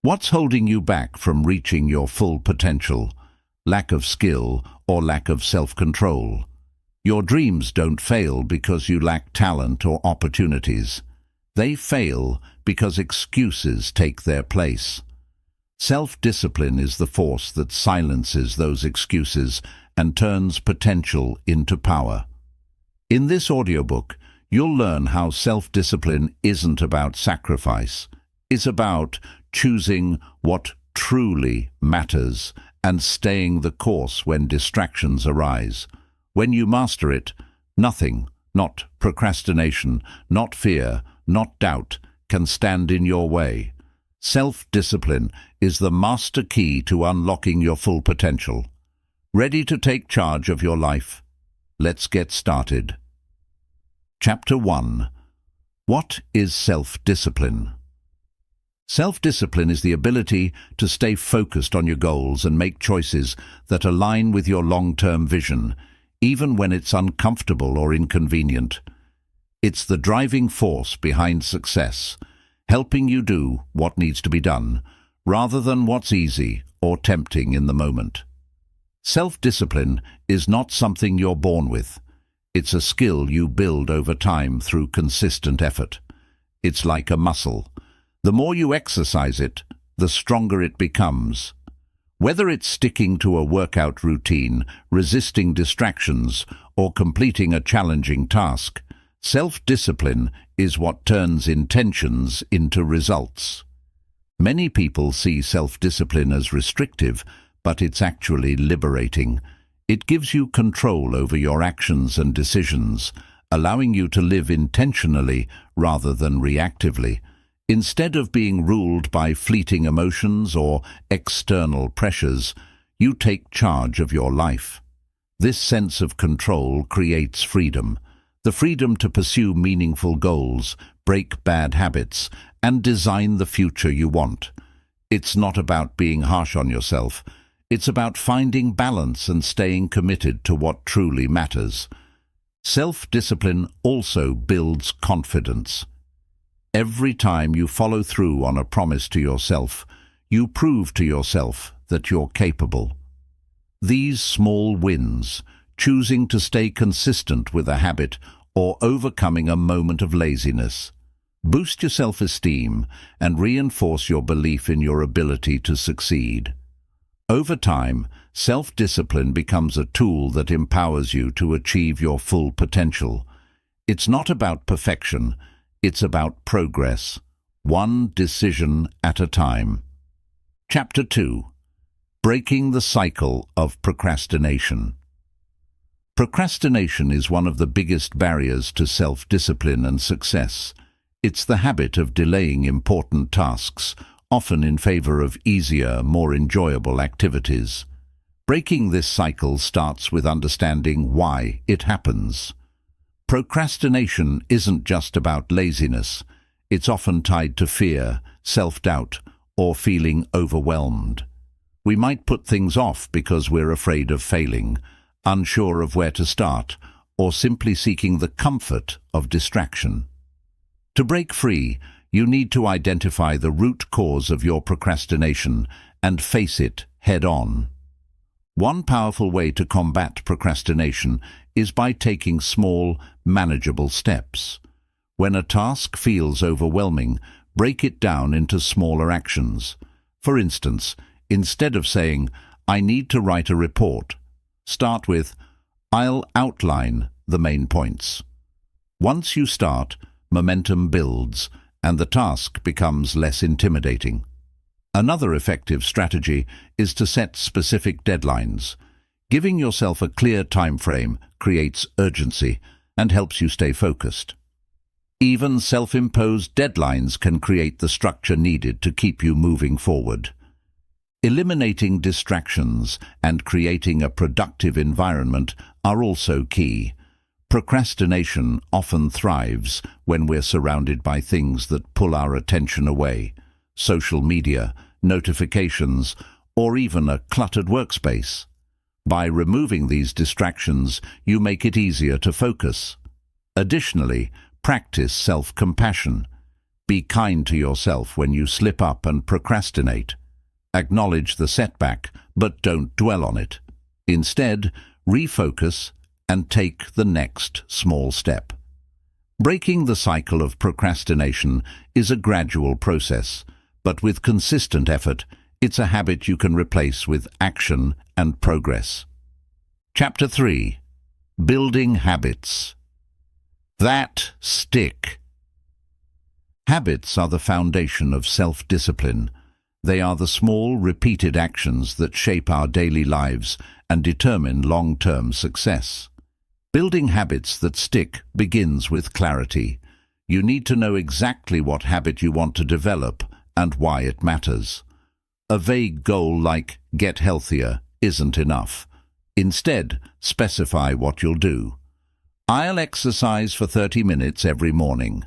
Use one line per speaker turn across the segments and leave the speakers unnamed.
What's holding you back from reaching your full potential? Lack of skill or lack of self-control? Your dreams don't fail because you lack talent or opportunities. They fail because excuses take their place. Self-discipline is the force that silences those excuses and turns potential into power. In this audiobook, you'll learn how self-discipline isn't about sacrifice. It's about choosing what truly matters and staying the course when distractions arise. When you master it, nothing, not procrastination, not fear, not doubt, can stand in your way. Self-discipline is the master key to unlocking your full potential. Ready to take charge of your life? Let's get started. Chapter 1. What is self-discipline? Self-discipline is the ability to stay focused on your goals and make choices that align with your long-term vision, even when it's uncomfortable or inconvenient. It's the driving force behind success, helping you do what needs to be done, rather than what's easy or tempting in the moment. Self-discipline is not something you're born with. It's a skill you build over time through consistent effort. It's like a muscle. The more you exercise it, the stronger it becomes. Whether it's sticking to a workout routine, resisting distractions, or completing a challenging task, self-discipline is what turns intentions into results. Many people see self-discipline as restrictive, but it's actually liberating. It gives you control over your actions and decisions, allowing you to live intentionally rather than reactively. Instead of being ruled by fleeting emotions or external pressures, you take charge of your life. This sense of control creates freedom. The freedom to pursue meaningful goals, break bad habits, and design the future you want. It's not about being harsh on yourself. It's about finding balance and staying committed to what truly matters. Self-discipline also builds confidence. Every time you follow through on a promise to yourself, you prove to yourself that you're capable. These small wins, choosing to stay consistent with a habit or overcoming a moment of laziness, boost your self-esteem and reinforce your belief in your ability to succeed. Over time, self-discipline becomes a tool that empowers you to achieve your full potential. It's not about perfection. It's about progress, one decision at a time. Chapter 2. Breaking the cycle of procrastination. Procrastination is one of the biggest barriers to self-discipline and success. It's the habit of delaying important tasks, often in favor of easier, more enjoyable activities. Breaking this cycle starts with understanding why it happens. Procrastination isn't just about laziness. It's often tied to fear, self-doubt, or feeling overwhelmed. We might put things off because we're afraid of failing, unsure of where to start, or simply seeking the comfort of distraction. To break free, you need to identify the root cause of your procrastination and face it head-on. One powerful way to combat procrastination is by taking small, manageable steps. When a task feels overwhelming, break it down into smaller actions. For instance, instead of saying, "I need to write a report," start with, "I'll outline the main points." Once you start, momentum builds, and the task becomes less intimidating. Another effective strategy is to set specific deadlines. Giving yourself a clear time frame creates urgency and helps you stay focused. Even self-imposed deadlines can create the structure needed to keep you moving forward. Eliminating distractions and creating a productive environment are also key. Procrastination often thrives when we're surrounded by things that pull our attention away. Social media, notifications, or even a cluttered workspace. By removing these distractions, you make it easier to focus. Additionally, practice self-compassion. Be kind to yourself when you slip up and procrastinate. Acknowledge the setback, but don't dwell on it. Instead, refocus and take the next small step. Breaking the cycle of procrastination is a gradual process, but with consistent effort, it's a habit you can replace with action and progress. Chapter 3. Building Habits. That stick. Habits are the foundation of self-discipline. They are the small, repeated actions that shape our daily lives and determine long-term success. Building habits that stick begins with clarity. You need to know exactly what habit you want to develop and why it matters. A vague goal like "get healthier" isn't enough. Instead, specify what you'll do. I'll exercise for 30 minutes every morning.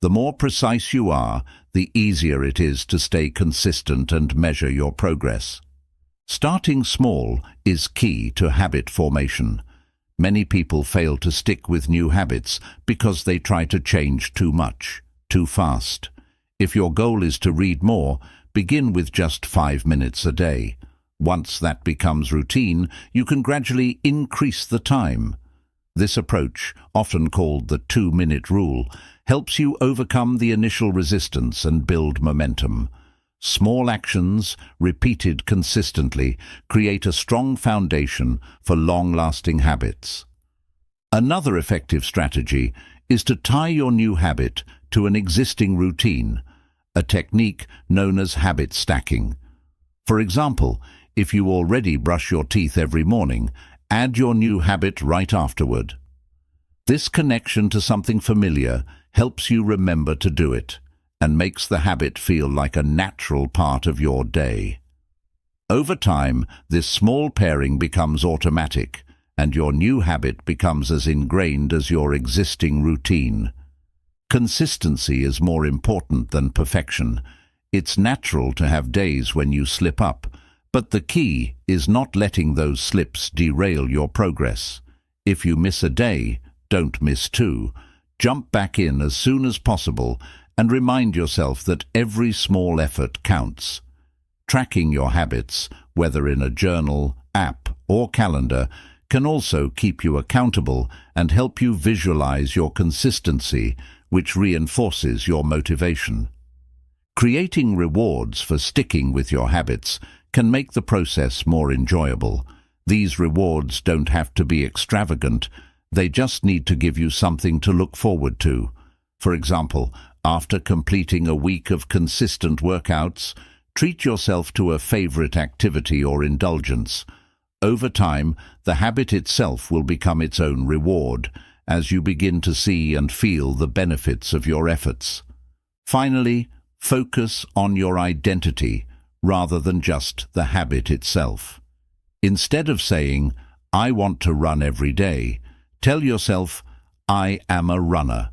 The more precise you are, the easier it is to stay consistent and measure your progress. Starting small is key to habit formation. Many people fail to stick with new habits because they try to change too much, too fast. If your goal is to read more, begin with just 5 minutes a day. Once that becomes routine, you can gradually increase the time. This approach, often called the 2-minute rule, helps you overcome the initial resistance and build momentum. Small actions, repeated consistently, create a strong foundation for long-lasting habits. Another effective strategy is to tie your new habit to an existing routine, a technique known as habit stacking. For example, if you already brush your teeth every morning, add your new habit right afterward. This connection to something familiar helps you remember to do it and makes the habit feel like a natural part of your day. Over time, this small pairing becomes automatic, and your new habit becomes as ingrained as your existing routine. Consistency is more important than perfection. It's natural to have days when you slip up, but the key is not letting those slips derail your progress. If you miss a day, don't miss 2. Jump back in as soon as possible and remind yourself that every small effort counts. Tracking your habits, whether in a journal, app, or calendar, can also keep you accountable and help you visualize your consistency, which reinforces your motivation. Creating rewards for sticking with your habits can make the process more enjoyable. These rewards don't have to be extravagant. They just need to give you something to look forward to. For example, after completing a week of consistent workouts, treat yourself to a favorite activity or indulgence. Over time, the habit itself will become its own reward as you begin to see and feel the benefits of your efforts. Finally, focus on your identity rather than just the habit itself. Instead of saying, "I want to run every day," tell yourself, "I am a runner."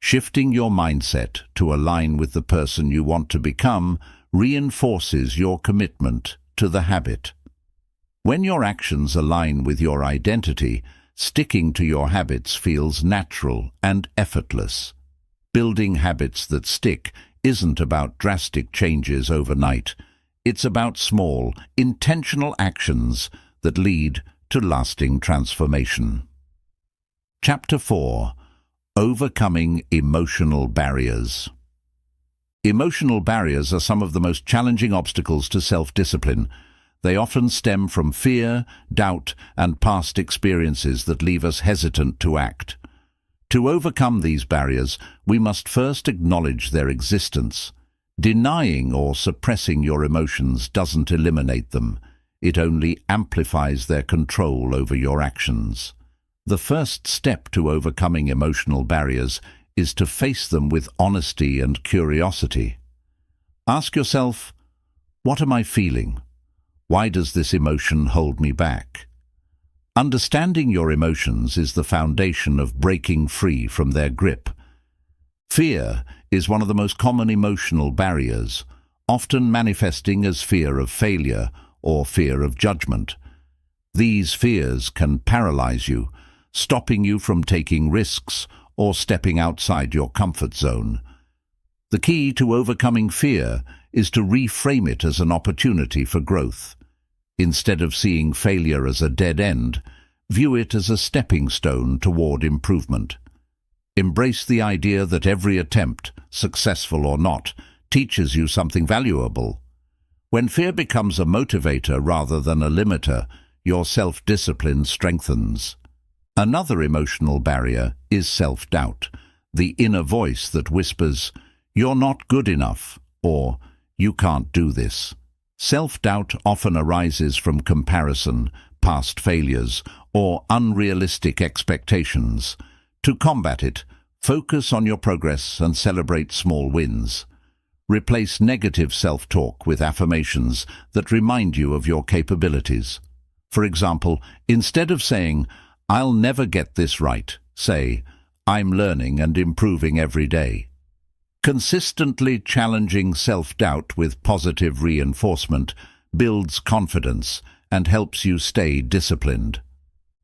Shifting your mindset to align with the person you want to become reinforces your commitment to the habit. When your actions align with your identity, sticking to your habits feels natural and effortless. Building habits that stick isn't about drastic changes overnight. It's about small, intentional actions that lead to lasting transformation. Chapter 4. Overcoming emotional barriers. Emotional barriers are some of the most challenging obstacles to self-discipline. They often stem from fear, doubt, and past experiences that leave us hesitant to act. To overcome these barriers, we must first acknowledge their existence. Denying or suppressing your emotions doesn't eliminate them. It only amplifies their control over your actions. The first step to overcoming emotional barriers is to face them with honesty and curiosity. Ask yourself, what am I feeling? Why does this emotion hold me back? Understanding your emotions is the foundation of breaking free from their grip. Fear is one of the most common emotional barriers, often manifesting as fear of failure or fear of judgment. These fears can paralyze you, stopping you from taking risks or stepping outside your comfort zone. The key to overcoming fear is to reframe it as an opportunity for growth. Instead of seeing failure as a dead end, view it as a stepping stone toward improvement. Embrace the idea that every attempt, successful or not, teaches you something valuable. When fear becomes a motivator rather than a limiter, your self-discipline strengthens. Another emotional barrier is self-doubt, the inner voice that whispers, "You're not good enough," or "You can't do this." Self-doubt often arises from comparison, past failures, or unrealistic expectations. To combat it, focus on your progress and celebrate small wins. Replace negative self-talk with affirmations that remind you of your capabilities. For example, instead of saying, "I'll never get this right," say, "I'm learning and improving every day." Consistently challenging self-doubt with positive reinforcement builds confidence and helps you stay disciplined.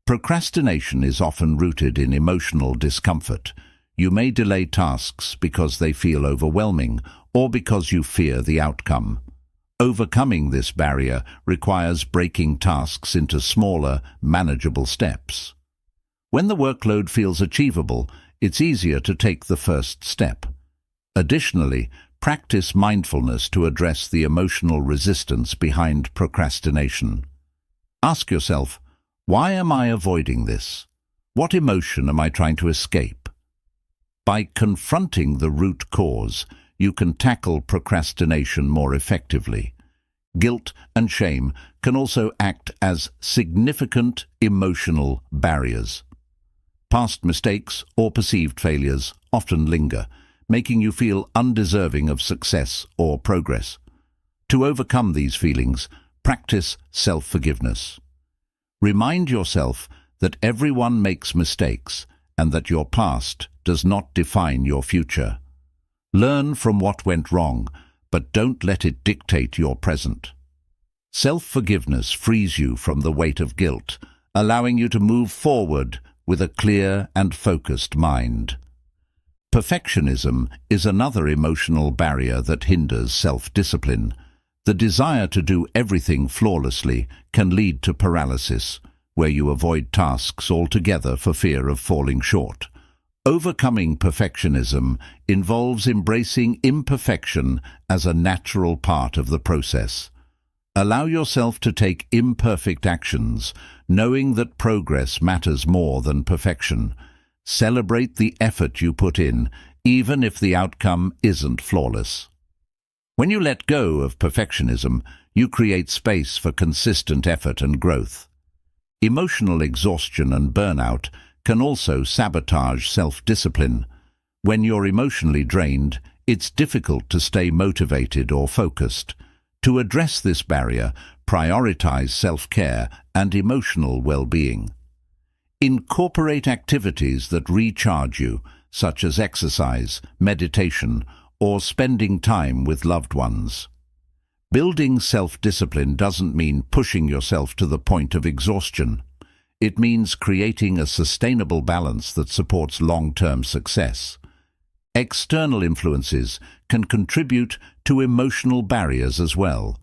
Procrastination is often rooted in emotional discomfort. You may delay tasks because they feel overwhelming or because you fear the outcome. Overcoming this barrier requires breaking tasks into smaller, manageable steps. When the workload feels achievable, it's easier to take the first step. Additionally, practice mindfulness to address the emotional resistance behind procrastination. Ask yourself, why am I avoiding this? What emotion am I trying to escape? By confronting the root cause, you can tackle procrastination more effectively. Guilt and shame can also act as significant emotional barriers. Past mistakes or perceived failures often linger, making you feel undeserving of success or progress. To overcome these feelings, practice self-forgiveness. Remind yourself that everyone makes mistakes and that your past does not define your future. Learn from what went wrong, but don't let it dictate your present. Self-forgiveness frees you from the weight of guilt, allowing you to move forward with a clear and focused mind. Perfectionism is another emotional barrier that hinders self-discipline. The desire to do everything flawlessly can lead to paralysis, where you avoid tasks altogether for fear of falling short. Overcoming perfectionism involves embracing imperfection as a natural part of the process. Allow yourself to take imperfect actions, knowing that progress matters more than perfection. Celebrate the effort you put in, even if the outcome isn't flawless. When you let go of perfectionism, you create space for consistent effort and growth. Emotional exhaustion and burnout can also sabotage self-discipline. When you're emotionally drained, it's difficult to stay motivated or focused. To address this barrier, prioritize self-care and emotional well-being. Incorporate activities that recharge you, such as exercise, meditation, or spending time with loved ones. Building self-discipline doesn't mean pushing yourself to the point of exhaustion. It means creating a sustainable balance that supports long-term success. External influences can contribute to emotional barriers as well.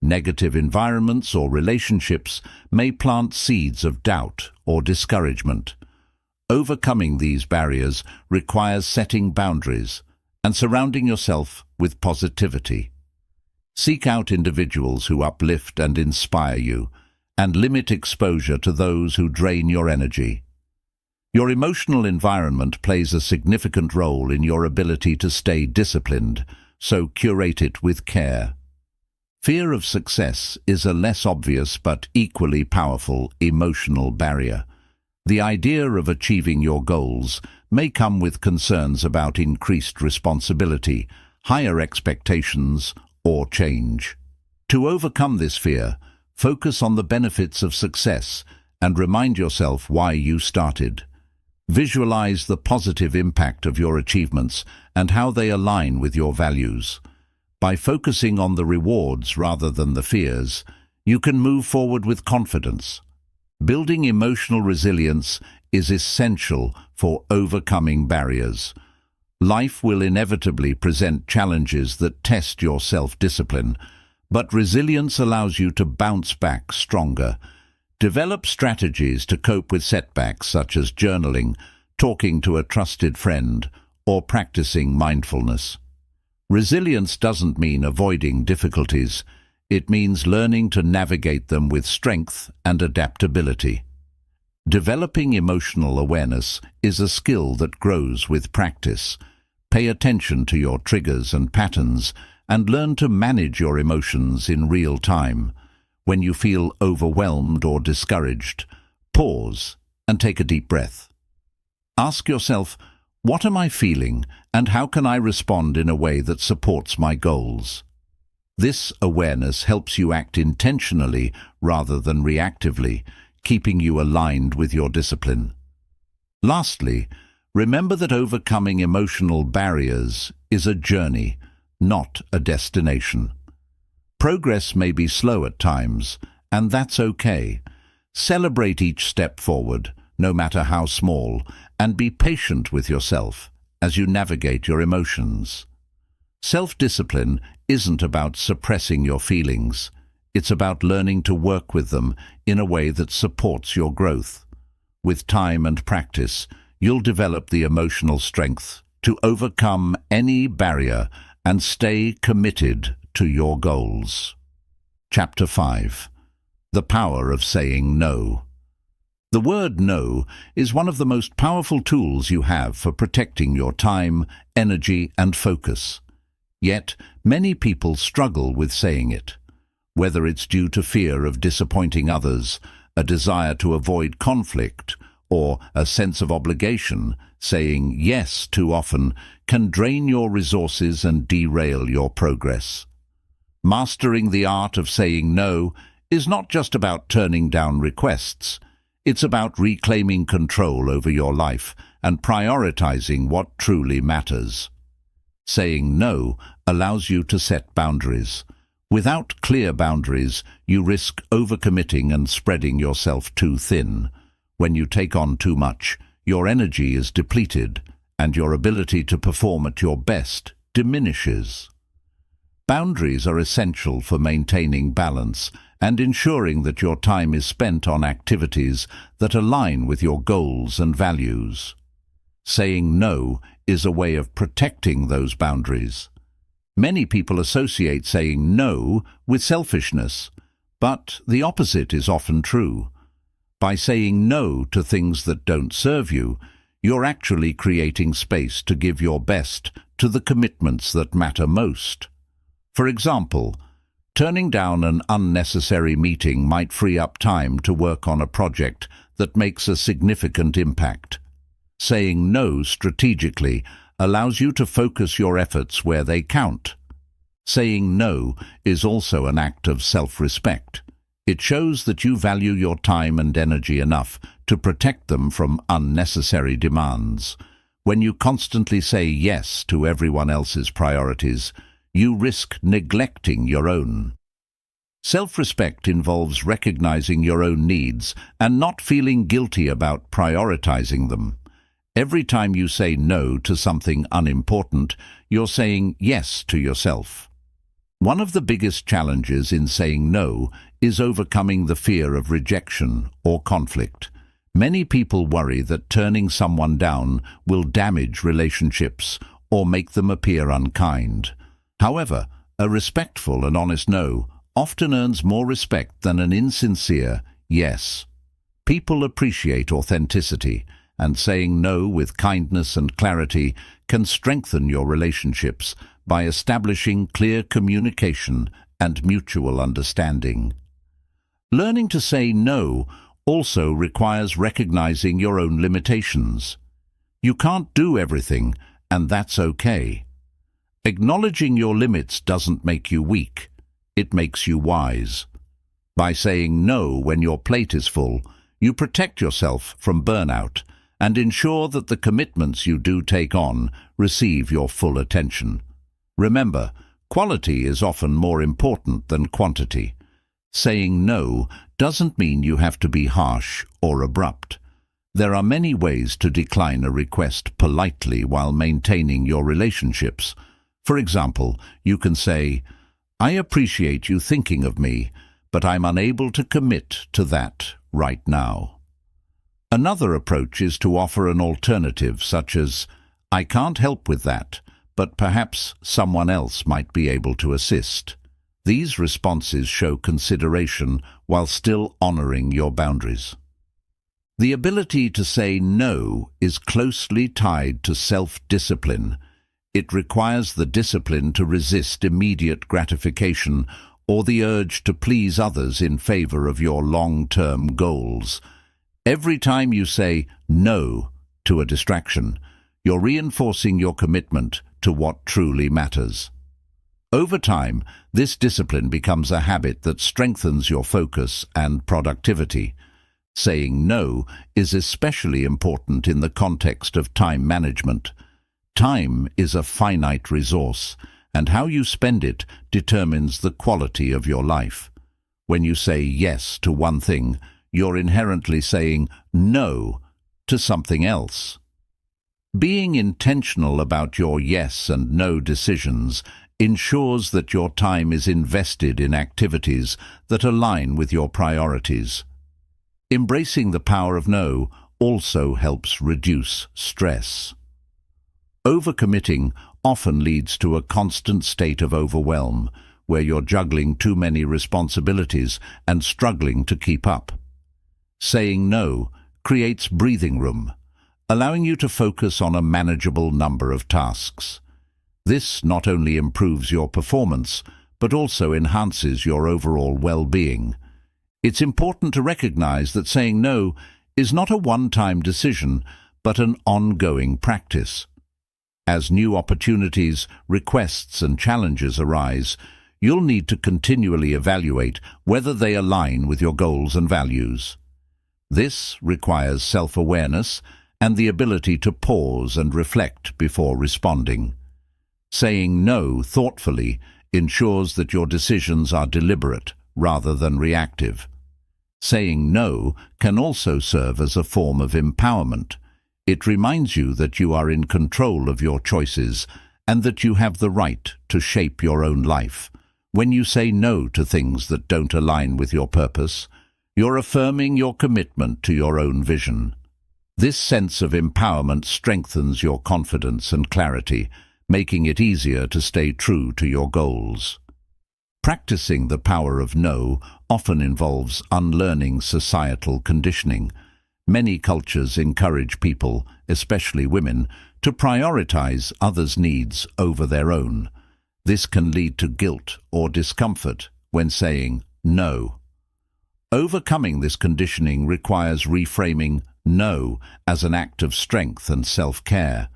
Negative environments or relationships may plant seeds of doubt or discouragement. Overcoming these barriers requires setting boundaries and surrounding yourself with positivity. Seek out individuals who uplift and inspire you, and limit exposure to those who drain your energy. Your emotional environment plays a significant role in your ability to stay disciplined, so curate it with care. Fear of success is a less obvious but equally powerful emotional barrier. The idea of achieving your goals may come with concerns about increased responsibility, higher expectations, or change. To overcome this fear, focus on the benefits of success and remind yourself why you started. Visualize the positive impact of your achievements and how they align with your values. By focusing on the rewards rather than the fears, you can move forward with confidence. Building emotional resilience is essential for overcoming barriers. Life will inevitably present challenges that test your self-discipline, but resilience allows you to bounce back stronger. Develop strategies to cope with setbacks such as journaling, talking to a trusted friend, or practicing mindfulness. Resilience doesn't mean avoiding difficulties. It means learning to navigate them with strength and adaptability. Developing emotional awareness is a skill that grows with practice. Pay attention to your triggers and patterns and learn to manage your emotions in real time. When you feel overwhelmed or discouraged, pause and take a deep breath. Ask yourself, what am I feeling and how can I respond in a way that supports my goals? This awareness helps you act intentionally rather than reactively, keeping you aligned with your discipline. Lastly, remember that overcoming emotional barriers is a journey, not a destination. Progress may be slow at times, and that's okay. Celebrate each step forward, no matter how small, and be patient with yourself as you navigate your emotions. Self-discipline isn't about suppressing your feelings. It's about learning to work with them in a way that supports your growth. With time and practice, you'll develop the emotional strength to overcome any barrier and stay committed to your goals. Chapter 5. The Power of Saying No. The word no is one of the most powerful tools you have for protecting your time, energy, and focus. Yet, many people struggle with saying it. Whether it's due to fear of disappointing others, a desire to avoid conflict, or a sense of obligation, saying yes too often can drain your resources and derail your progress. Mastering the art of saying no is not just about turning down requests. It's about reclaiming control over your life and prioritizing what truly matters. Saying no allows you to set boundaries. Without clear boundaries, you risk overcommitting and spreading yourself too thin. When you take on too much, your energy is depleted, and your ability to perform at your best diminishes. Boundaries are essential for maintaining balance and ensuring that your time is spent on activities that align with your goals and values. Saying no is a way of protecting those boundaries. Many people associate saying no with selfishness, but the opposite is often true. By saying no to things that don't serve you, you're actually creating space to give your best to the commitments that matter most. For example, turning down an unnecessary meeting might free up time to work on a project that makes a significant impact. Saying no strategically allows you to focus your efforts where they count. Saying no is also an act of self-respect. It shows that you value your time and energy enough to protect them from unnecessary demands. When you constantly say yes to everyone else's priorities, you risk neglecting your own. Self-respect involves recognizing your own needs and not feeling guilty about prioritizing them. Every time you say no to something unimportant, you're saying yes to yourself. One of the biggest challenges in saying no is overcoming the fear of rejection or conflict. Many people worry that turning someone down will damage relationships or make them appear unkind. However, a respectful and honest no often earns more respect than an insincere yes. People appreciate authenticity, and saying no with kindness and clarity can strengthen your relationships by establishing clear communication and mutual understanding. Learning to say no also requires recognizing your own limitations. You can't do everything, and that's okay. Acknowledging your limits doesn't make you weak, it makes you wise. By saying no when your plate is full, you protect yourself from burnout and ensure that the commitments you do take on receive your full attention. Remember, quality is often more important than quantity. Saying no doesn't mean you have to be harsh or abrupt. There are many ways to decline a request politely while maintaining your relationships. For example, you can say, "I appreciate you thinking of me, but I'm unable to commit to that right now." Another approach is to offer an alternative, such as, "I can't help with that, but perhaps someone else might be able to assist." These responses show consideration while still honoring your boundaries. The ability to say no is closely tied to self-discipline. It requires the discipline to resist immediate gratification or the urge to please others in favor of your long-term goals. Every time you say no to a distraction, you're reinforcing your commitment to what truly matters. Over time, this discipline becomes a habit that strengthens your focus and productivity. Saying no is especially important in the context of time management. Time is a finite resource, and how you spend it determines the quality of your life. When you say yes to one thing, you're inherently saying no to something else. Being intentional about your yes and no decisions ensures that your time is invested in activities that align with your priorities. Embracing the power of no also helps reduce stress. Overcommitting often leads to a constant state of overwhelm, where you're juggling too many responsibilities and struggling to keep up. Saying no creates breathing room, allowing you to focus on a manageable number of tasks. This not only improves your performance, but also enhances your overall well-being. It's important to recognize that saying no is not a one-time decision, but an ongoing practice. As new opportunities, requests, and challenges arise, you'll need to continually evaluate whether they align with your goals and values. This requires self-awareness and the ability to pause and reflect before responding. Saying no thoughtfully ensures that your decisions are deliberate rather than reactive. Saying no can also serve as a form of empowerment. It reminds you that you are in control of your choices and that you have the right to shape your own life. When you say no to things that don't align with your purpose, you're affirming your commitment to your own vision. This sense of empowerment strengthens your confidence and clarity, making it easier to stay true to your goals. Practicing the power of no often involves unlearning societal conditioning. Many cultures encourage people, especially women, to prioritize others' needs over their own. This can lead to guilt or discomfort when saying no. Overcoming this conditioning requires reframing no as an act of strength and self-care.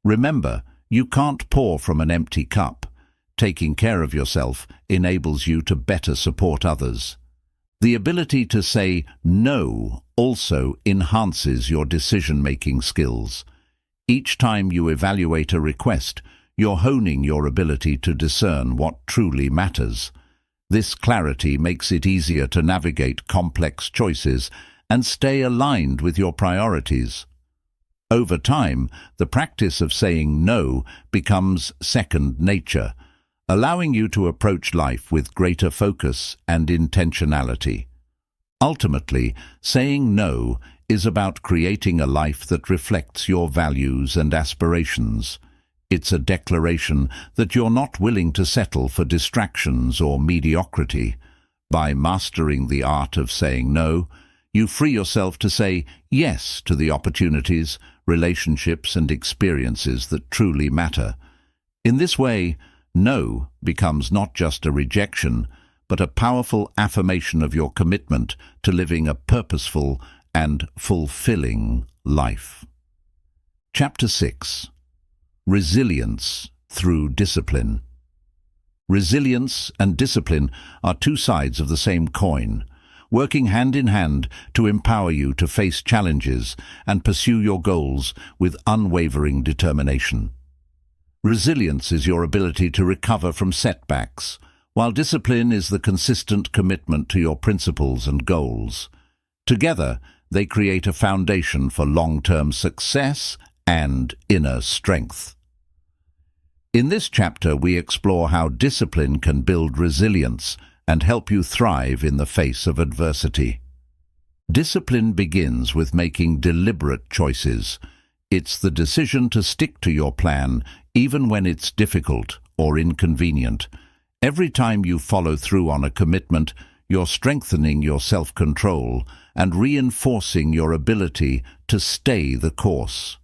Remember, you can't pour from an empty cup. Taking care of yourself enables you to better support others. The ability to say no also enhances your decision-making skills. Each time you evaluate a request, you're honing your ability to discern what truly matters. This clarity makes it easier to navigate complex choices and stay aligned with your priorities. Over time, the practice of saying no becomes second nature, allowing you to approach life with greater focus and intentionality. Ultimately, saying no is about creating a life that reflects your values and aspirations. It's a declaration that you're not willing to settle for distractions or mediocrity. By mastering the art of saying no, you free yourself to say yes to the opportunities, relationships, and experiences that truly matter. In this way, no becomes not just a rejection, but a powerful affirmation of your commitment to living a purposeful and fulfilling life. Chapter 6. Resilience through discipline. Resilience and discipline are two sides of the same coin, working hand in hand to empower you to face challenges and pursue your goals with unwavering determination. Resilience is your ability to recover from setbacks, while discipline is the consistent commitment to your principles and goals. Together, they create a foundation for long-term success and inner strength. In this chapter, we explore how discipline can build resilience and help you thrive in the face of adversity. Discipline begins with making deliberate choices. It's the decision to stick to your plan even when it's difficult or inconvenient. Every time you follow through on a commitment, you're strengthening your self-control and reinforcing your ability to stay the course.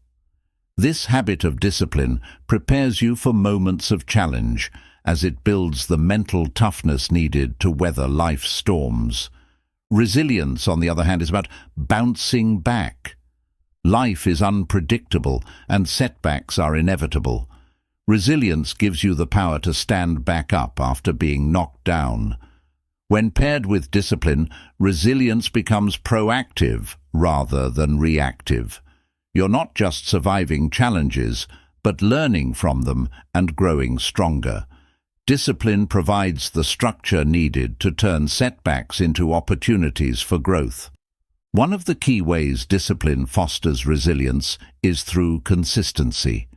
This habit of discipline prepares you for moments of challenge, as it builds the mental toughness needed to weather life's storms. Resilience, on the other hand, is about bouncing back. Life is unpredictable and setbacks are inevitable. Resilience gives you the power to stand back up after being knocked down. When paired with discipline, resilience becomes proactive rather than reactive. You're not just surviving challenges, but learning from them and growing stronger. Discipline provides the structure needed to turn setbacks into opportunities for growth. One of the key ways discipline fosters resilience is through consistency.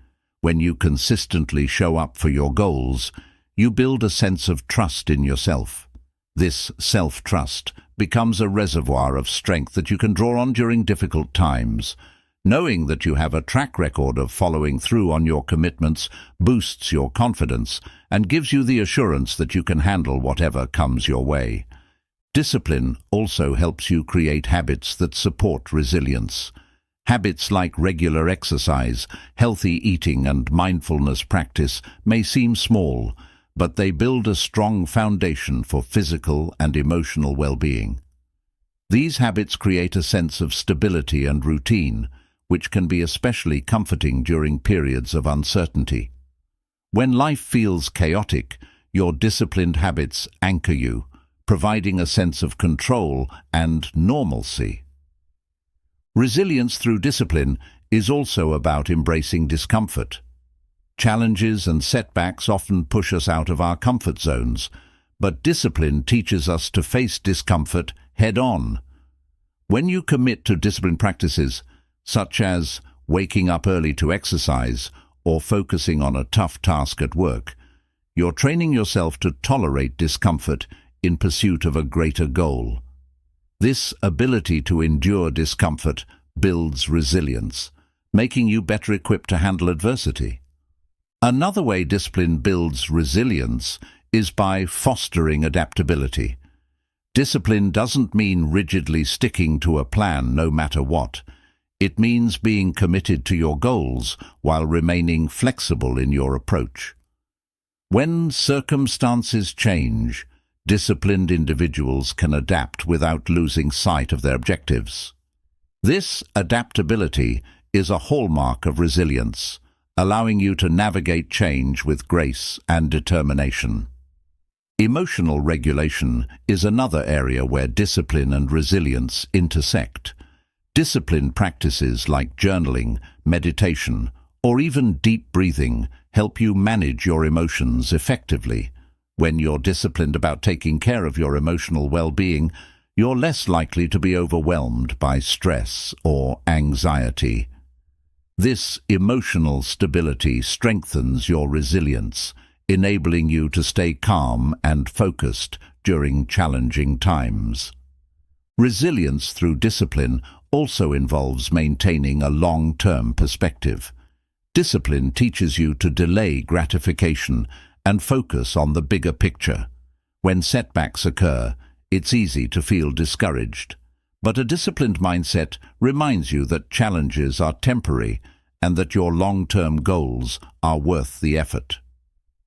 When you consistently show up for your goals, you build a sense of trust in yourself. This self-trust becomes a reservoir of strength that you can draw on during difficult times. Knowing that you have a track record of following through on your commitments boosts your confidence and gives you the assurance that you can handle whatever comes your way. Discipline also helps you create habits that support resilience. Habits like regular exercise, healthy eating, and mindfulness practice may seem small, but they build a strong foundation for physical and emotional well-being. These habits create a sense of stability and routine, which can be especially comforting during periods of uncertainty. When life feels chaotic, your disciplined habits anchor you, providing a sense of control and normalcy. Resilience through discipline is also about embracing discomfort. Challenges and setbacks often push us out of our comfort zones, but discipline teaches us to face discomfort head-on. When you commit to disciplined practices, such as waking up early to exercise or focusing on a tough task at work, you're training yourself to tolerate discomfort in pursuit of a greater goal. This ability to endure discomfort builds resilience, making you better equipped to handle adversity. Another way discipline builds resilience is by fostering adaptability. Discipline doesn't mean rigidly sticking to a plan no matter what. It means being committed to your goals while remaining flexible in your approach. When circumstances change, disciplined individuals can adapt without losing sight of their objectives. This adaptability is a hallmark of resilience, allowing you to navigate change with grace and determination. Emotional regulation is another area where discipline and resilience intersect. Disciplined practices like journaling, meditation, or even deep breathing help you manage your emotions effectively. When you're disciplined about taking care of your emotional well-being, you're less likely to be overwhelmed by stress or anxiety. This emotional stability strengthens your resilience, enabling you to stay calm and focused during challenging times. Resilience through discipline also involves maintaining a long-term perspective. Discipline teaches you to delay gratification and focus on the bigger picture. When setbacks occur, it's easy to feel discouraged, but a disciplined mindset reminds you that challenges are temporary and that your long-term goals are worth the effort.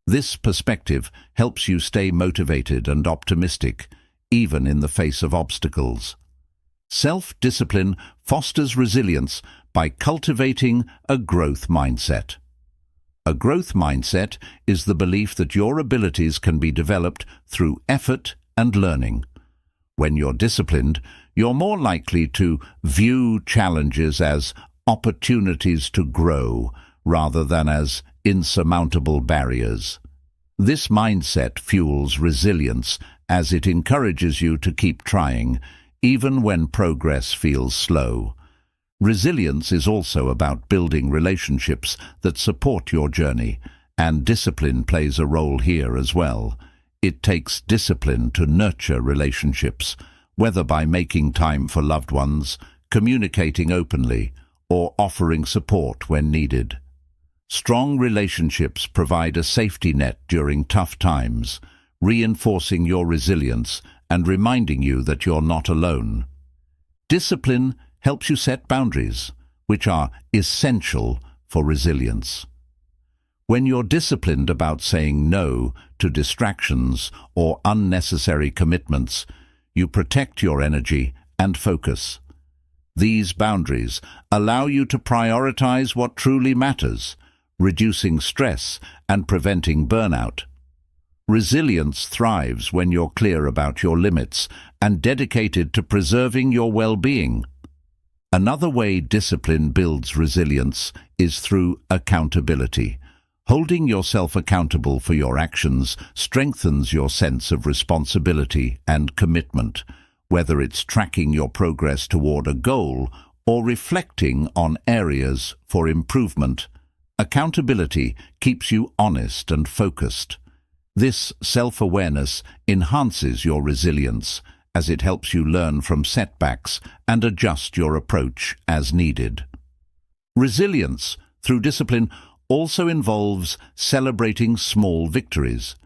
This perspective helps you stay motivated and optimistic, even in the face of obstacles. Self-discipline fosters resilience by cultivating a growth mindset. A growth mindset is the belief that your abilities can be developed through effort and learning. When you're disciplined, you're more likely to view challenges as opportunities to grow rather than as insurmountable barriers. This mindset fuels resilience as it encourages you to keep trying, even when progress feels slow. Resilience is also about building relationships that support your journey, and discipline plays a role here as well. It takes discipline to nurture relationships, whether by making time for loved ones, communicating openly, or offering support when needed. Strong relationships provide a safety net during tough times, reinforcing your resilience and reminding you that you're not alone. Discipline helps you set boundaries, which are essential for resilience. When you're disciplined about saying no to distractions or unnecessary commitments, you protect your energy and focus. These boundaries allow you to prioritize what truly matters, reducing stress and preventing burnout. Resilience thrives when you're clear about your limits and dedicated to preserving your well-being. Another way discipline builds resilience is through accountability. Holding yourself accountable for your actions strengthens your sense of responsibility and commitment, whether it's tracking your progress toward a goal or reflecting on areas for improvement. Accountability keeps you honest and focused. This self-awareness enhances your resilience, as it helps you learn from setbacks and adjust your approach as needed. Resilience through discipline also involves celebrating small victories.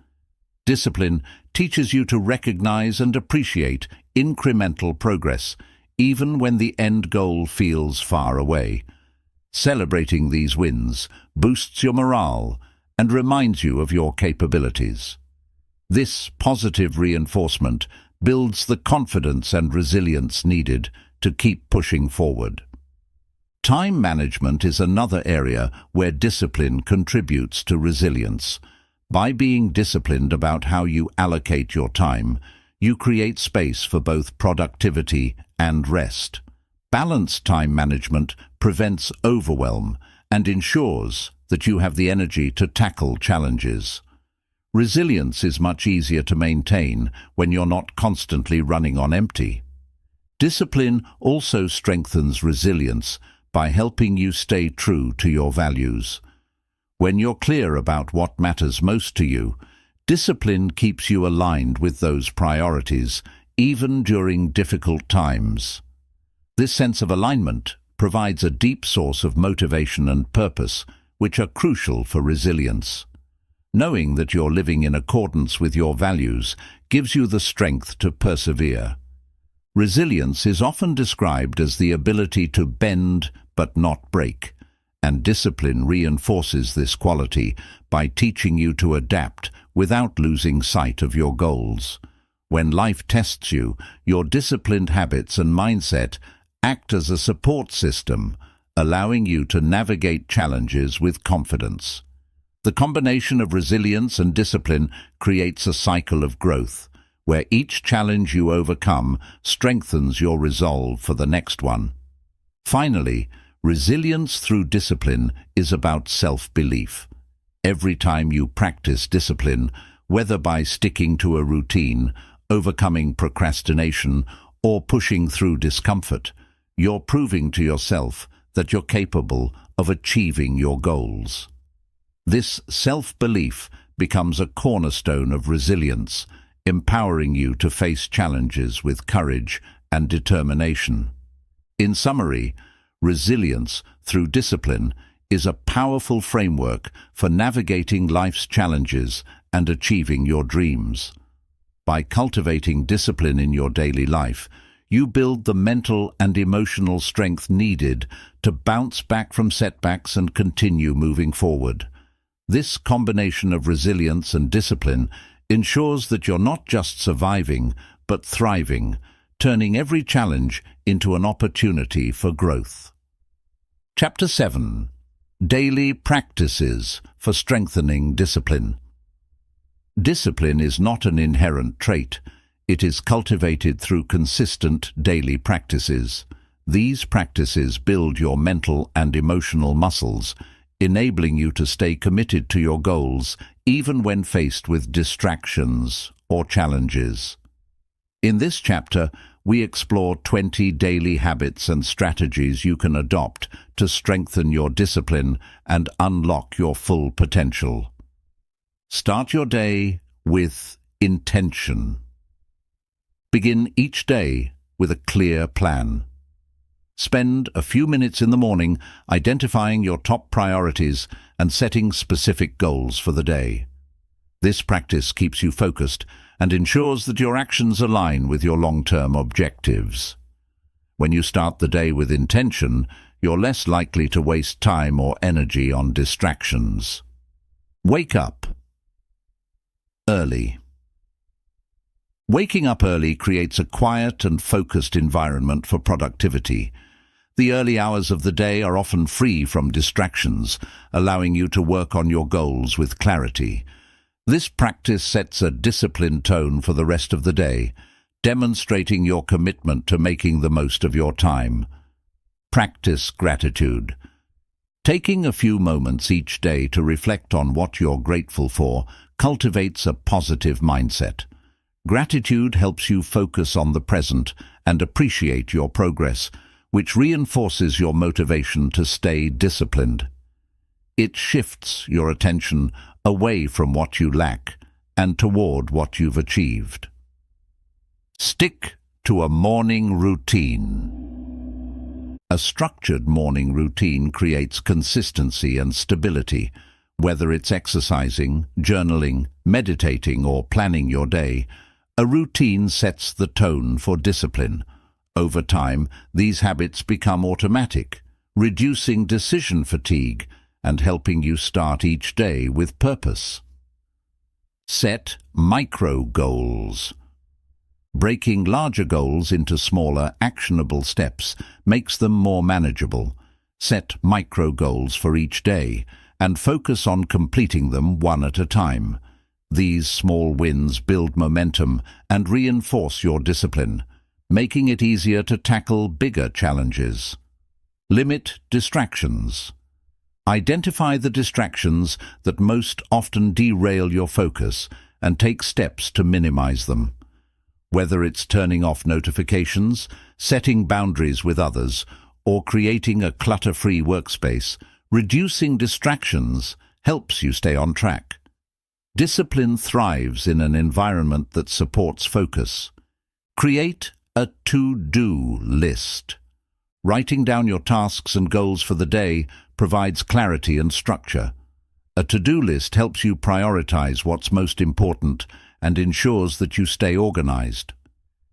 Discipline teaches you to recognize and appreciate incremental progress, even when the end goal feels far away. Celebrating these wins boosts your morale and reminds you of your capabilities. This positive reinforcement builds the confidence and resilience needed to keep pushing forward. Time management is another area where discipline contributes to resilience. By being disciplined about how you allocate your time, you create space for both productivity and rest. Balanced time management prevents overwhelm and ensures that you have the energy to tackle challenges. Resilience is much easier to maintain when you're not constantly running on empty. Discipline also strengthens resilience by helping you stay true to your values. When you're clear about what matters most to you, discipline keeps you aligned with those priorities, even during difficult times. This sense of alignment provides a deep source of motivation and purpose, which are crucial for resilience. Knowing that you're living in accordance with your values gives you the strength to persevere. Resilience is often described as the ability to bend but not break, and discipline reinforces this quality by teaching you to adapt without losing sight of your goals. When life tests you, your disciplined habits and mindset act as a support system, allowing you to navigate challenges with confidence. The combination of resilience and discipline creates a cycle of growth, where each challenge you overcome strengthens your resolve for the next one. Finally, resilience through discipline is about self-belief. Every time you practice discipline, whether by sticking to a routine, overcoming procrastination, or pushing through discomfort, you're proving to yourself that you're capable of achieving your goals. This self-belief becomes a cornerstone of resilience, empowering you to face challenges with courage and determination. In summary, resilience through discipline is a powerful framework for navigating life's challenges and achieving your dreams. By cultivating discipline in your daily life, you build the mental and emotional strength needed to bounce back from setbacks and continue moving forward. This combination of resilience and discipline ensures that you're not just surviving, but thriving, turning every challenge into an opportunity for growth. Chapter 7. Daily Practices for Strengthening Discipline. Discipline is not an inherent trait. It is cultivated through consistent daily practices. These practices build your mental and emotional muscles, enabling you to stay committed to your goals even when faced with distractions or challenges. In this chapter, we explore 20 daily habits and strategies you can adopt to strengthen your discipline and unlock your full potential. Start your day with intention. Begin each day with a clear plan. Spend a few minutes in the morning identifying your top priorities and setting specific goals for the day. This practice keeps you focused and ensures that your actions align with your long-term objectives. When you start the day with intention, you're less likely to waste time or energy on distractions. Wake up early. Waking up early creates a quiet and focused environment for productivity. The early hours of the day are often free from distractions, allowing you to work on your goals with clarity. This practice sets a disciplined tone for the rest of the day, demonstrating your commitment to making the most of your time. Practice gratitude. Taking a few moments each day to reflect on what you're grateful for cultivates a positive mindset. Gratitude helps you focus on the present and appreciate your progress, which reinforces your motivation to stay disciplined. It shifts your attention away from what you lack and toward what you've achieved. Stick to a morning routine. A structured morning routine creates consistency and stability. Whether it's exercising, journaling, meditating, or planning your day, a routine sets the tone for discipline. Over time, these habits become automatic, reducing decision fatigue and helping you start each day with purpose. Set micro goals. Breaking larger goals into smaller, actionable steps makes them more manageable. Set micro goals for each day and focus on completing them one at a time. These small wins build momentum and reinforce your discipline, making it easier to tackle bigger challenges. Limit distractions. Identify the distractions that most often derail your focus and take steps to minimize them. Whether it's turning off notifications, setting boundaries with others, or creating a clutter-free workspace, reducing distractions helps you stay on track. Discipline thrives in an environment that supports focus. Create a to-do list. Writing down your tasks and goals for the day provides clarity and structure. A to-do list helps you prioritize what's most important and ensures that you stay organized.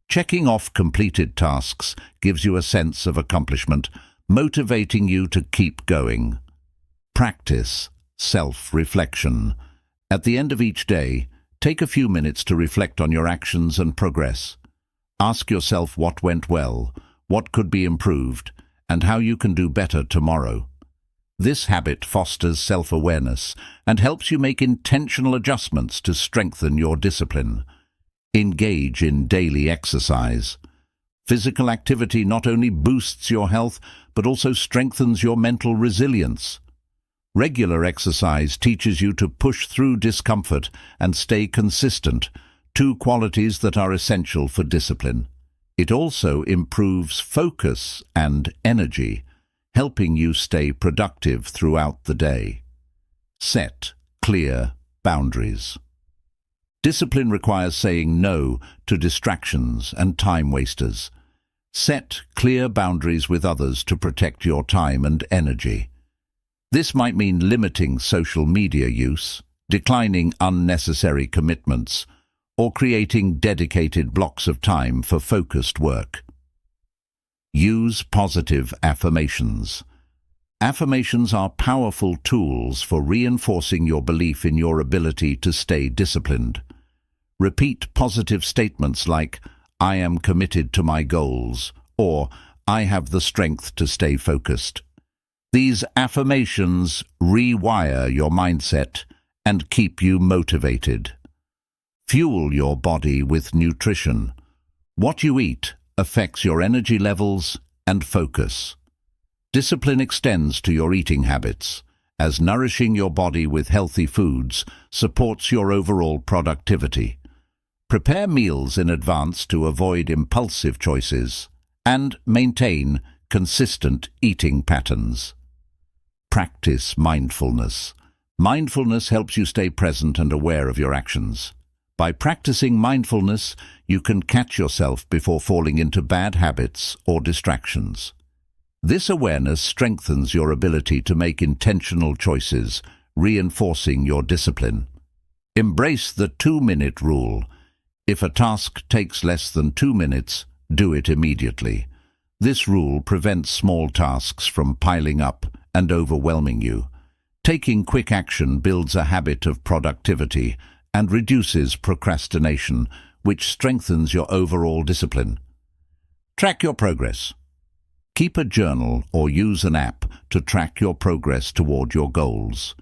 Checking off completed tasks gives you a sense of accomplishment, motivating you to keep going. Practice self-reflection. At the end of each day, take a few minutes to reflect on your actions and progress. Ask yourself what went well, what could be improved, and how you can do better tomorrow. This habit fosters self-awareness and helps you make intentional adjustments to strengthen your discipline. Engage in daily exercise. Physical activity not only boosts your health, but also strengthens your mental resilience. Regular exercise teaches you to push through discomfort and stay consistent, two qualities that are essential for discipline. It also improves focus and energy, helping you stay productive throughout the day. Set clear boundaries. Discipline requires saying no to distractions and time wasters. Set clear boundaries with others to protect your time and energy. This might mean limiting social media use, declining unnecessary commitments, or creating dedicated blocks of time for focused work. Use positive affirmations. Affirmations are powerful tools for reinforcing your belief in your ability to stay disciplined. Repeat positive statements like, "I am committed to my goals," or "I have the strength to stay focused." These affirmations rewire your mindset and keep you motivated. Fuel your body with nutrition. What you eat affects your energy levels and focus. Discipline extends to your eating habits, as nourishing your body with healthy foods supports your overall productivity. Prepare meals in advance to avoid impulsive choices, and maintain consistent eating patterns. Practice mindfulness. Mindfulness helps you stay present and aware of your actions. By practicing mindfulness, you can catch yourself before falling into bad habits or distractions. This awareness strengthens your ability to make intentional choices, reinforcing your discipline. Embrace the 2-minute rule. If a task takes less than 2 minutes, do it immediately. This rule prevents small tasks from piling up and overwhelming you. Taking quick action builds a habit of productivity and reduces procrastination, which strengthens your overall discipline. Track your progress. Keep a journal or use an app to track your progress toward your goals.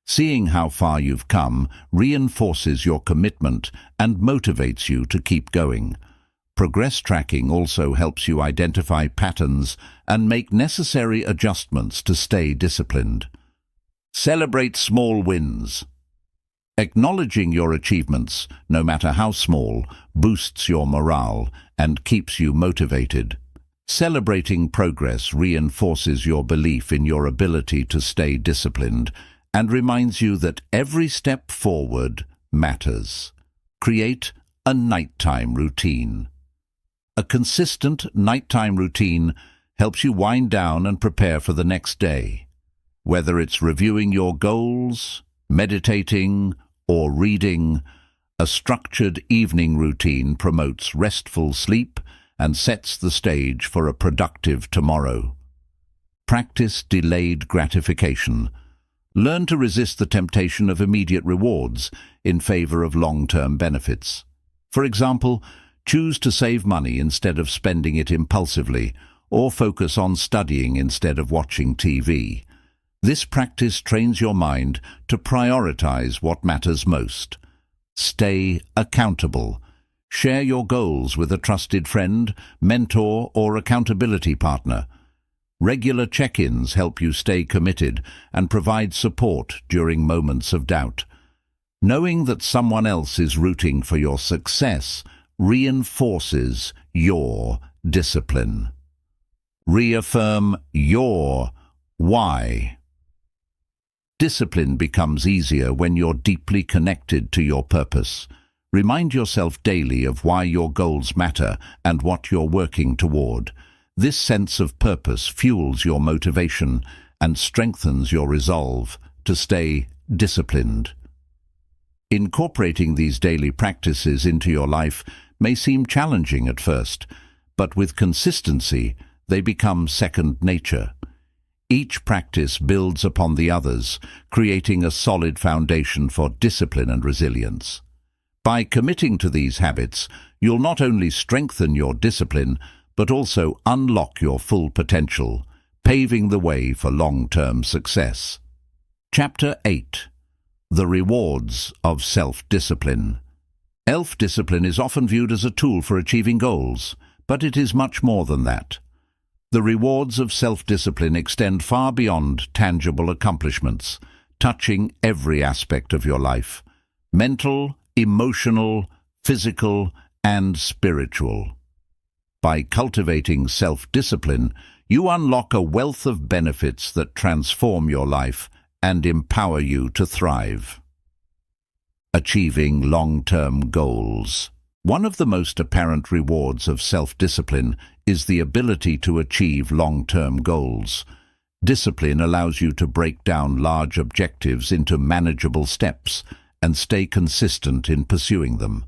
Seeing how far you've come reinforces your commitment and motivates you to keep going. Progress tracking also helps you identify patterns and make necessary adjustments to stay disciplined. Celebrate small wins. Acknowledging your achievements, no matter how small, boosts your morale and keeps you motivated. Celebrating progress reinforces your belief in your ability to stay disciplined and reminds you that every step forward matters. Create a nighttime routine. A consistent nighttime routine helps you wind down and prepare for the next day. Whether it's reviewing your goals, meditating, or reading, a structured evening routine promotes restful sleep and sets the stage for a productive tomorrow. Practice delayed gratification. Learn to resist the temptation of immediate rewards in favor of long-term benefits. For example, choose to save money instead of spending it impulsively, or focus on studying instead of watching TV. This practice trains your mind to prioritize what matters most. Stay accountable. Share your goals with a trusted friend, mentor, or accountability partner. Regular check-ins help you stay committed and provide support during moments of doubt. Knowing that someone else is rooting for your success reinforces your discipline. Reaffirm your why. Discipline becomes easier when you're deeply connected to your purpose. Remind yourself daily of why your goals matter and what you're working toward. This sense of purpose fuels your motivation and strengthens your resolve to stay disciplined. Incorporating these daily practices into your life may seem challenging at first, but with consistency, they become second nature. Each practice builds upon the others, creating a solid foundation for discipline and resilience. By committing to these habits, you'll not only strengthen your discipline, but also unlock your full potential, paving the way for long-term success. Chapter 8. The Rewards of Self-Discipline. Self-discipline is often viewed as a tool for achieving goals, but it is much more than that. The rewards of self-discipline extend far beyond tangible accomplishments, touching every aspect of your life: mental, emotional, physical, and spiritual. By cultivating self-discipline, you unlock a wealth of benefits that transform your life and empower you to thrive. Achieving long-term goals. One of the most apparent rewards of self-discipline is the ability to achieve long-term goals. Discipline allows you to break down large objectives into manageable steps and stay consistent in pursuing them.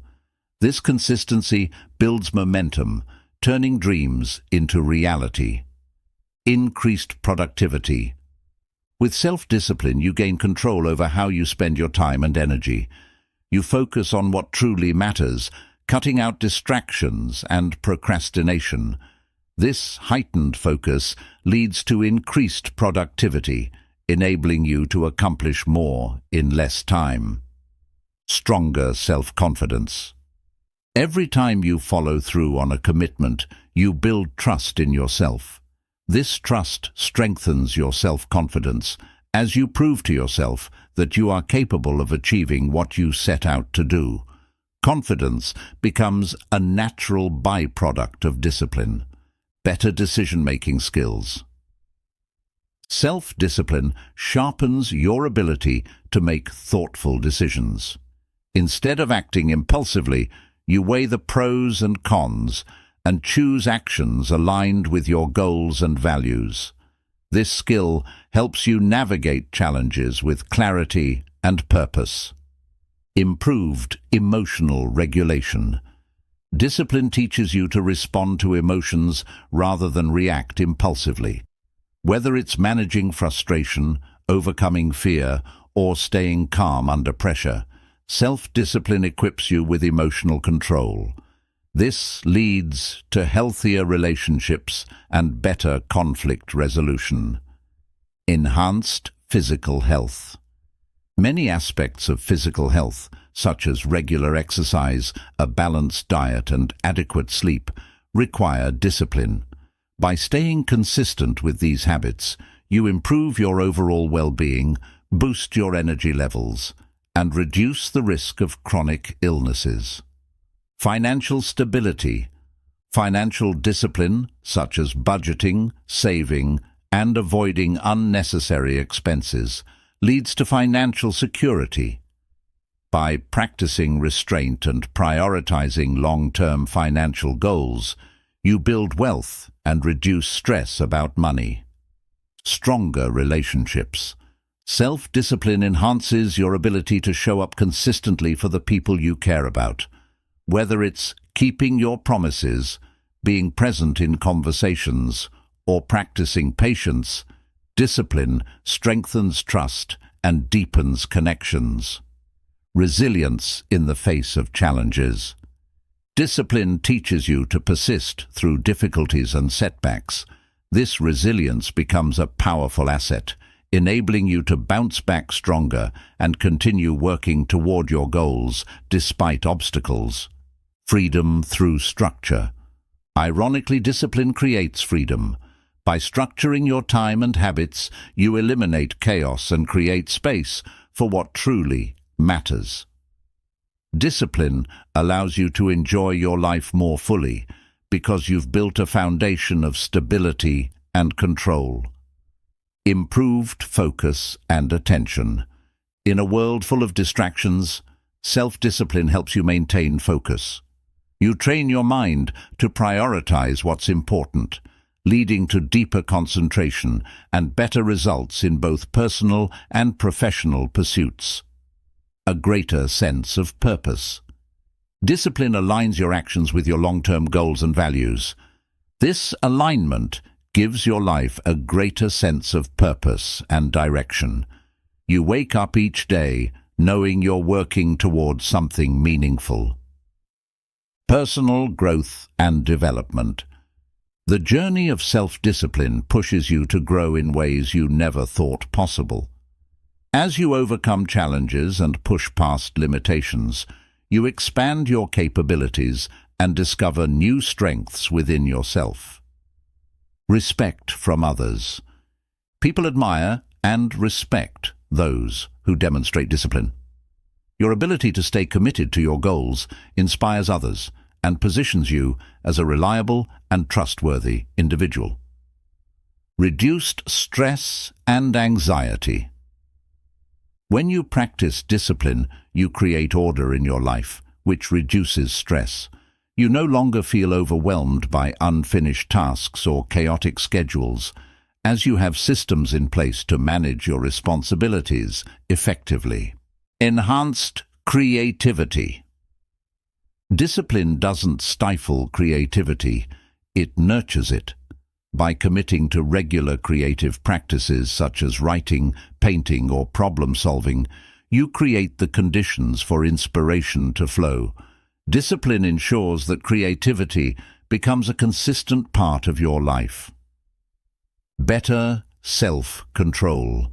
This consistency builds momentum, turning dreams into reality. Increased productivity. With self-discipline, you gain control over how you spend your time and energy. You focus on what truly matters, cutting out distractions and procrastination. This heightened focus leads to increased productivity, enabling you to accomplish more in less time. Stronger self-confidence. Every time you follow through on a commitment, you build trust in yourself. This trust strengthens your self-confidence as you prove to yourself that you are capable of achieving what you set out to do. Confidence becomes a natural byproduct of discipline. Better decision-making skills. Self-discipline sharpens your ability to make thoughtful decisions. Instead of acting impulsively, you weigh the pros and cons and choose actions aligned with your goals and values. This skill helps you navigate challenges with clarity and purpose. Improved emotional regulation. Discipline teaches you to respond to emotions rather than react impulsively. Whether it's managing frustration, overcoming fear, or staying calm under pressure, self-discipline equips you with emotional control. This leads to healthier relationships and better conflict resolution. Enhanced physical health. Many aspects of physical health, such as regular exercise, a balanced diet, and adequate sleep, require discipline. By staying consistent with these habits, you improve your overall well-being, boost your energy levels, and reduce the risk of chronic illnesses. Financial stability. Financial discipline, such as budgeting, saving, and avoiding unnecessary expenses, leads to financial security. By practicing restraint and prioritizing long-term financial goals, you build wealth and reduce stress about money. Stronger relationships. Self-discipline enhances your ability to show up consistently for the people you care about. Whether it's keeping your promises, being present in conversations, or practicing patience, discipline strengthens trust and deepens connections. Resilience in the face of challenges. Discipline teaches you to persist through difficulties and setbacks. This resilience becomes a powerful asset, enabling you to bounce back stronger and continue working toward your goals despite obstacles. Freedom through structure. Ironically, discipline creates freedom. By structuring your time and habits, you eliminate chaos and create space for what truly matters. Discipline allows you to enjoy your life more fully because you've built a foundation of stability and control. Improved focus and attention. In a world full of distractions, self-discipline helps you maintain focus. You train your mind to prioritize what's important, leading to deeper concentration and better results in both personal and professional pursuits. A greater sense of purpose. Discipline aligns your actions with your long-term goals and values. This alignment gives your life a greater sense of purpose and direction. You wake up each day knowing you're working towards something meaningful. Personal growth and development. The journey of self-discipline pushes you to grow in ways you never thought possible. As you overcome challenges and push past limitations, you expand your capabilities and discover new strengths within yourself. Respect from others. People admire and respect those who demonstrate discipline. Your ability to stay committed to your goals inspires others and positions you as a reliable and trustworthy individual. Reduced stress and anxiety. When you practice discipline, you create order in your life, which reduces stress. You no longer feel overwhelmed by unfinished tasks or chaotic schedules, as you have systems in place to manage your responsibilities effectively. Enhanced creativity. Discipline doesn't stifle creativity, it nurtures it. By committing to regular creative practices such as writing, painting, or problem-solving, you create the conditions for inspiration to flow. Discipline ensures that creativity becomes a consistent part of your life. Better self-control.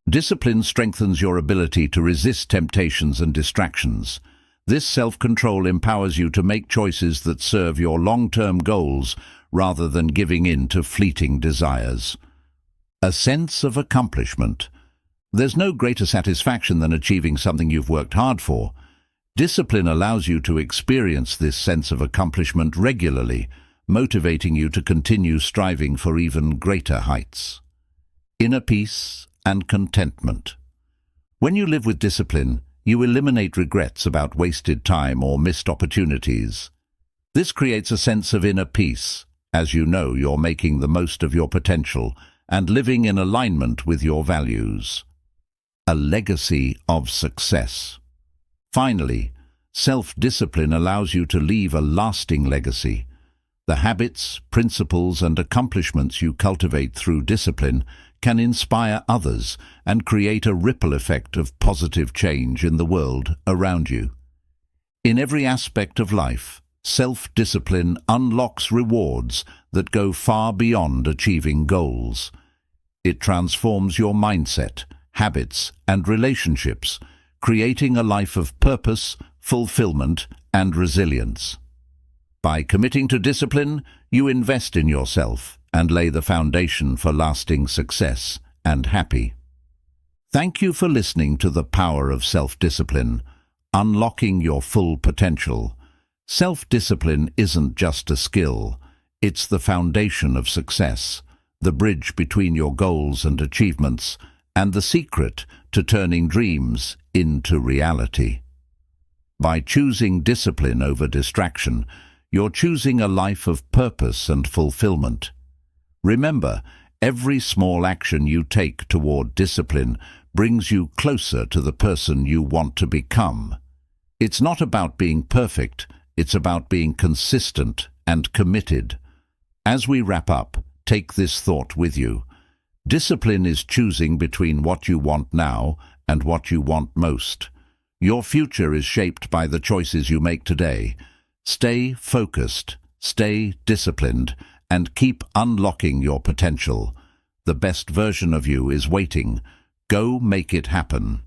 Discipline strengthens your ability to resist temptations and distractions. This self-control empowers you to make choices that serve your long-term goals rather than giving in to fleeting desires. A sense of accomplishment. There's no greater satisfaction than achieving something you've worked hard for. Discipline allows you to experience this sense of accomplishment regularly, motivating you to continue striving for even greater heights. Inner peace and contentment. When you live with discipline, you eliminate regrets about wasted time or missed opportunities. This creates a sense of inner peace, as you know you're making the most of your potential and living in alignment with your values. A legacy of success. Finally, self-discipline allows you to leave a lasting legacy. The habits, principles, and accomplishments you cultivate through discipline can inspire others and create a ripple effect of positive change in the world around you. In every aspect of life, self-discipline unlocks rewards that go far beyond achieving goals. It transforms your mindset, habits, and relationships, creating a life of purpose, fulfillment, and resilience. By committing to discipline, you invest in yourself and lay the foundation for lasting success and happy. Thank you for listening to The Power of Self-Discipline, unlocking your full potential. Self-discipline isn't just a skill, it's the foundation of success, the bridge between your goals and achievements, and the secret to turning dreams into reality. By choosing discipline over distraction, you're choosing a life of purpose and fulfillment. Remember, every small action you take toward discipline brings you closer to the person you want to become. It's not about being perfect, it's about being consistent and committed. As we wrap up, take this thought with you. Discipline is choosing between what you want now and what you want most. Your future is shaped by the choices you make today. Stay focused, stay disciplined, and keep unlocking your potential. The best version of you is waiting. Go make it happen.